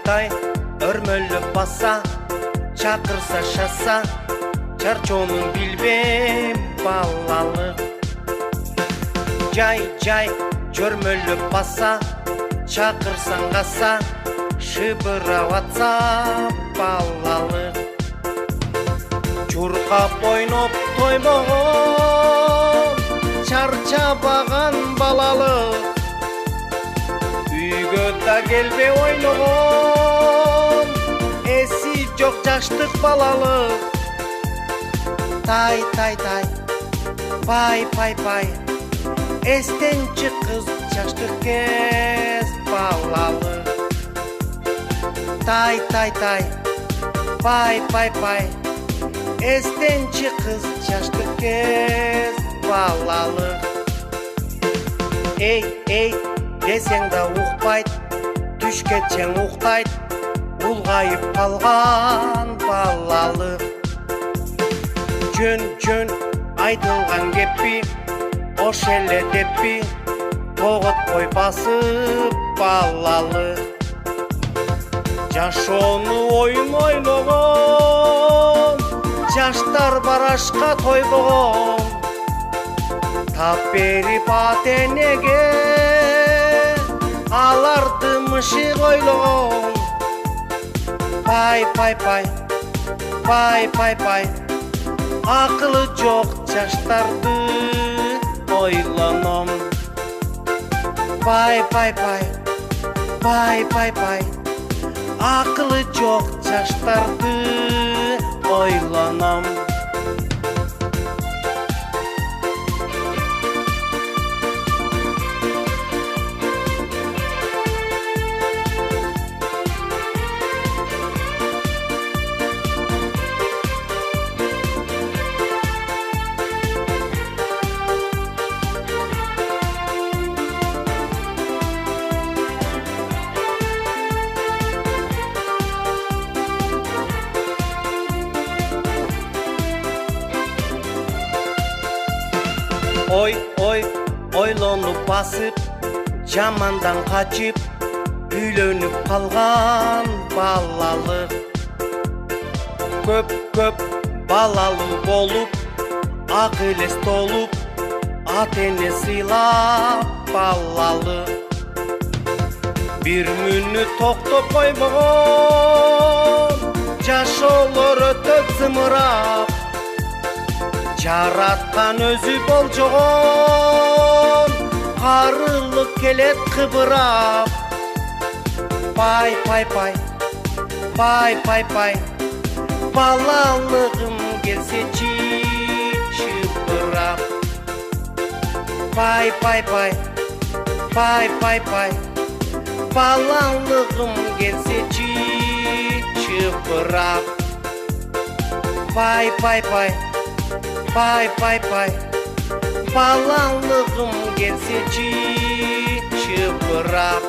Тай өрмөлөп баса, чакырса шаса, чарчоонун билбем балалык. Жай жөрмөлөп баса, чакырсаң каса, шыбырап атса балалык. Чуркап ойноп тоймогон, чарчабаган балалык. Үйгө да келбей ойногон, эси жок жаштык балалык. Тай, пай, эстен чыккыз жаштык кез балалык. Тай, пай, эстен чыккыз жаштык кез балалык. Эй, десең да укпайт, түшкечең уктайт, улгайып калган балалык. Жөн айтылган кеппи, ош эле деппи, тоготкой басып балалык. Жашоону оюн ойногон, жаштар барашка тойбогон, тап берип ата-энеге аларды мышык ойлогон. Пай, акылы жок жаштарды ойлоном. Пай, акылы жок жаштарды ойлоном. Ойлонуп басып, жамандан качып, үйлөнүп калган балалык. Көп балалуу болуп, ак элес толуп, ата-эне сыйлап балалык. Бир мүнөт токтоп койбогон, жашоолор өтөт зымырап. Жараткан өзү болжогон, карылык келет кыбырап. Пай, балалыгым келсечи чыпырап. Пай, балалыгым келсечи чыпырап. Пай, балалыгым келсечи чыпырап.